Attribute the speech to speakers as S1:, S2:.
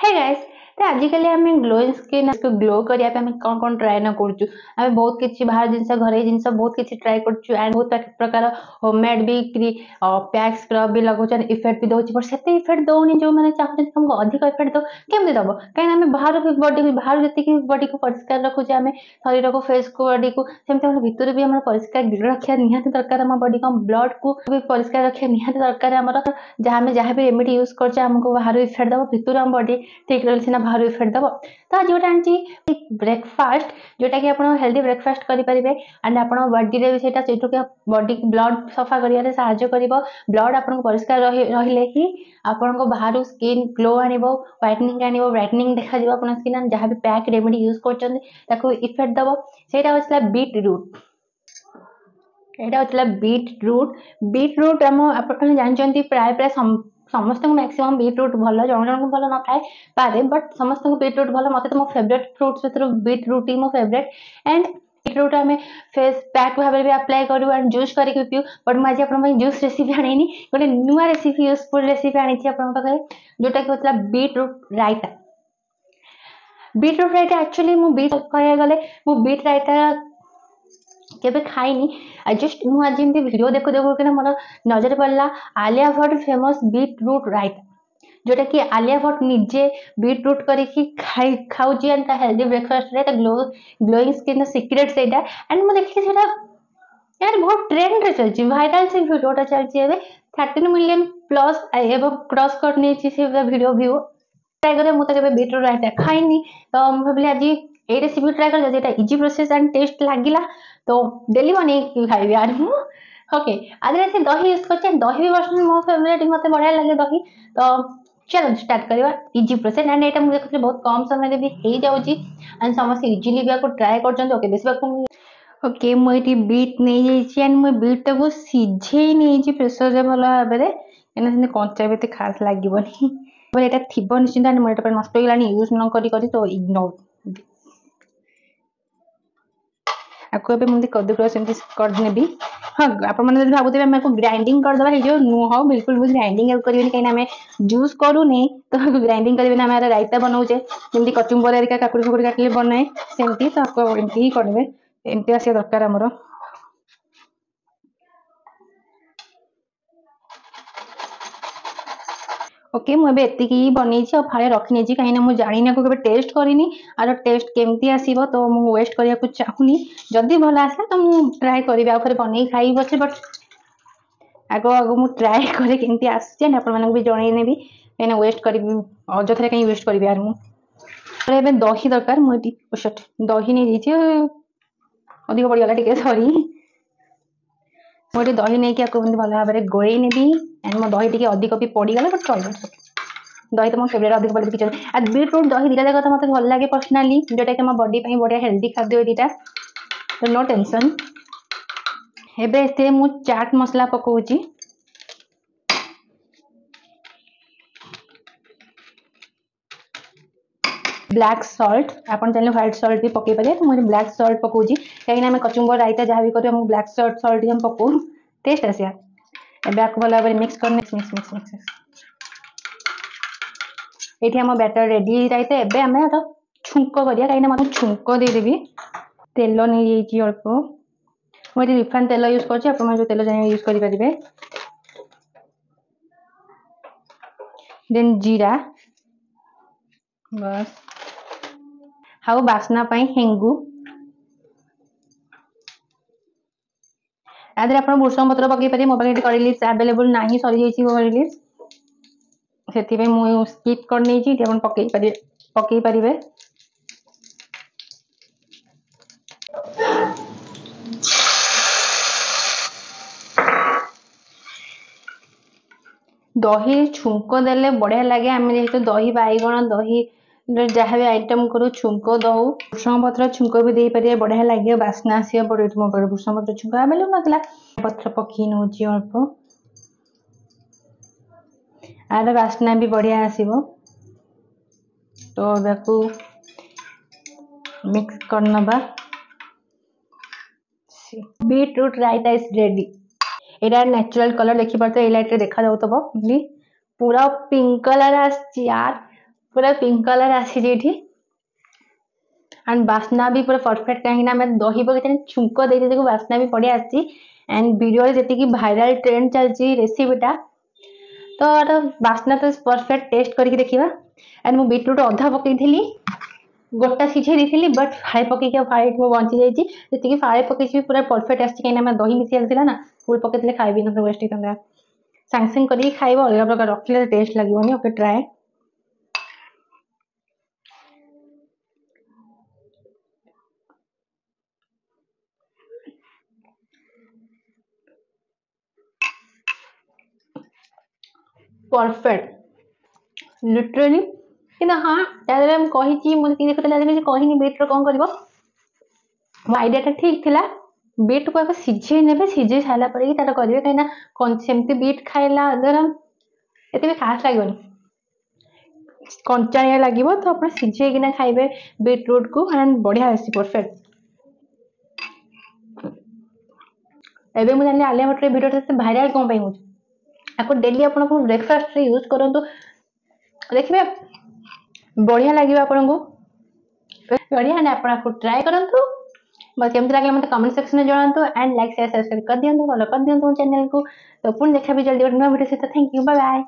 S1: Hey guys तो आजिकल आम glowing skin को ग्लो करने कौन कौन ट्राए न करूँ आम बहुत किसी बाहर जिन घर जिन बहुत किसी ट्राए करूँ एंड बहुत प्रकार होममेड भी पैक स्क्रब भी लगुच इफेक्ट भी दूसरी बट से इफेक्ट दौनी जो मैंने चाहते तुमको अधिक इफेक्ट दो केमी दब कहीं बाहर बॉडी बाहर जी बॉडी को परिष्कार रखुचे आम शरीर को फेस को बॉडी को सेमती भितर भी परिष्कार रखा निहाती दरकार आम बॉडी को ब्लड को भी परिष्कार रखा निहाती दरकार आम जहाँ भी रेमेडी यूज करमको बाहर इफेक्ट दब भितर आम बॉडी ठीक रही सीना बाहर इफेक्ट दब तो आज गोटे आनी ब्रेकफास्ट जोटा कि आप हेल्दी ब्रेकफास्ट करेंगे एंड आप बॉडी में भी बॉडी ब्लड सफा कर ब्लड आप परिष्कार रहिले ही आपको बाहर स्किन ग्लो आने व्हाइटनिंग आने ब्राइटनिंग देखा आप स्किन जहाँ भी पैक रेमेडी यूज कर इफेक्ट दब से बीट रूट यहाँ होता बीट रूट आम आप जानते प्राय प्राय समस्त मैक्सिमम बीट रूट भल जन जन भल न थाए पारे बट समस्त बीट रूट भल मत मो फेवरेट फ्रुट्स भर बीट रूट ही मो फेवरेट एंड बीट रूट आम फेस पैक भाव में भी अप्लाई करूँ एंड जूस करके पीऊ बट मुझे आप जूस रेसीपी आनी गोटे नुआ रेसीपी यूजफुल रेसीपी आनी पाखे जोटा कि होता बीट रूट रायता एक्चुअली मु बीट कह गले मु बीट रायता केबे खाइनी जस्ट मुझे वीडियो देखो देखो कि मोर नजर पड़ा Alia Bhatt famous beetroot raita जोटा कि आलिया भट्ट निजे बीट रूट करके खाऊची एंड हेल्दी ब्रेकफास्ट रे ग्लोइंग स्किन सीक्रेट से एंड मुझे देखी यार बहुत ट्रेंड रे चलती भाइराल से वीडियोटा चलती 13 मिलियन प्लस एवं क्रॉस कर वीडियो व्यू ट्राए करें मुझे बीट रूट रायता खाइनी तो भाविली आज ये रेसिपी ट्राए कर इजी प्रोसेस एंड टेस्ट लगिला तो डेली बन खाइबी यार ओके आज से दही यूज कर दही भी वर्षन मो फेवरेट मत बढ़िया लगे दही तो चलो स्टार्ट करवा इजी प्रोसेस एंड ये मुझे देखिए बहुत कम समय भी हो जाऊँगी एंड समस्त इजिली भी ट्राए कर ओके बेस ओके मुझे बीट नहीं जाइए एंड मुझे बीट टाक सीझे नहीं प्रेसर से भल भाव में कंचा भी खास लगे यहाँ थी निश्चिंत एंड मुझे नष्ट हो गलानी यूज न करी तो इग्नोर आपको मुझे कद्दूकस करदेवी हाँ आपने भावुथे आम ग्राइंडिंग करदे जो नुह बिल्कुल भी ग्राइंडिंग करेंगे कहीं जूस करूनी तो ग्राइंडिंग करेंगे आम रायता बनाऊे जमी कचुम्बर एरिका काकुड़ी फाकुड़ी काटिले बनाए सेमती तो आपको एमती ही करेंगे एमती आसा दरकार आमर ओके मुझे एतिक बनई फाड़े रखी कहीं मुझे जानी को टेस्ट करनी आर टेस्ट केमती आसो तो मुझे वेस्ट करने को चाहूनी जदि भल आसा तो मुझे ट्राए करी आउे बन खाई बचे बट आग आग मुझे ट्राए करे केमती आसुचे आप भी जनईनेबी कहीं वेस्ट करी अजथा कहीं वेस्ट करी यार मुझे दही दरकार मुझे दही नहीं अधिक पड़गला टे सरी मुझे दही नहीं भल भाव में गोल नेबी एंड मो दही टी अधिक भी पड़गला बट चल दही तो मो फेवरेट अधिक पड़े कि आज बीट रूट दही दीटा जाक तो मतलब भल लगे पर्सनाली जोटा कि बॉडी बढ़िया हेल्दी खाद्य दीटा तो नो टेंशन एबे मु चाट मसला पकाउची ब्लैक सॉल्ट आपन चाहिए व्हाइट सॉल्ट भी पकई पारे तो मुझे ब्लैक सॉल्ट पकाउची कहीं कचुम्बर रायता जहाँ भी करें ब्लैक सॉल्ट हम पकाऊ टेस्ट आसा एबे आपको भल भाव मिक्स कर मिक्स मिक्स मिक्स मिक्स ये आम बैटर रेडी रायता एबे आम छुंक करिया कहीं मतलब छुंक देदेवी तेल नहीं जाइए अल्प मुझे रिफाइंड तेल यूज कर जो तेल चाहिए यूज करेंगे देन जीरा बस हाउ बास्ना हेंगू आदि आप भूषण पत्र पकई पारे मोबाइल करी लिप्स आवेलेबल ना सरी जाइए लिप्स से मुझे स्किप कर नहीं पकई पारे दही छुंक देले बढ़िया लगे आम जेहतु दही बैगण दही जहाँ भी आइटम करूँ छुंक दौ भूषण पत्र छुंक भी दे पारे बढ़िया लगे बास्ना आसा पड़े मो भूषण पत्र छुंक मिलू ना पत्र पकई नौ अल्प आर बास्ना भी बढ़िया आसो तो मिक्स करनबा beetroot raita is ready यहाँ नेचुरल कलर देखी पारे ये लाइट देखा जाऊ पूरा पिंक कलर यार पूरा पिंक कलर आसी एंड बास्ना भी पूरा परफेक्ट कहीं मैं दही पकई छुंक देती बास्ना भी बढ़िया आसी एंड वीडियो जी भाइराल ट्रेंड चलती रेसिपीटा तो बास्ना तो परफेक्ट टेस्ट करके देखा एंड मु बीटरूट अधा पकई गोटा सिझे दी बट फाड़े पकईक फाड़े बची जाइए जी फाड़े पकई पूरा परफेक्ट आसी कहीं दही मिसी आसाला ना फुल पकई खाई ना वेस्ट होता सांगे सांगे करके खाइब अलग प्रकार रखिले टेस्ट लगे ओके ट्राए परफेक्ट लिटरली कि हाँ यार कही मुझे कहनी बीट्र कौन कर आइडिया ठीक थिला बीट को आगे सिझे ने सिझे सारा पर करेंगे कहीं सेमती बीट खाइला द्वारा ये खास लगे कंचाणिया लगे तो आप सिझेकिना खाइबे बीटरूट को एंड बढ़िया आसी परफेक्ट एबे मुझे जानी आलिया भट्टर वीडियो से भाइराल कौन पे हो आपको डेली आप ब्रेकफास्ट यूज करूँ देखिए बढ़िया लगे आपन को बढ़िया ना आप ट्राए करूँ बस केमती लगे मतलब कमेंट सेक्शन में जनातु एंड लाइक शेयर सब्सक्राइब कर दिखाँ फॉलो कर दिखाँ चैनल को तो पुणी देखा भी जल्दी वीडियो से थैंक यू बाय बाय।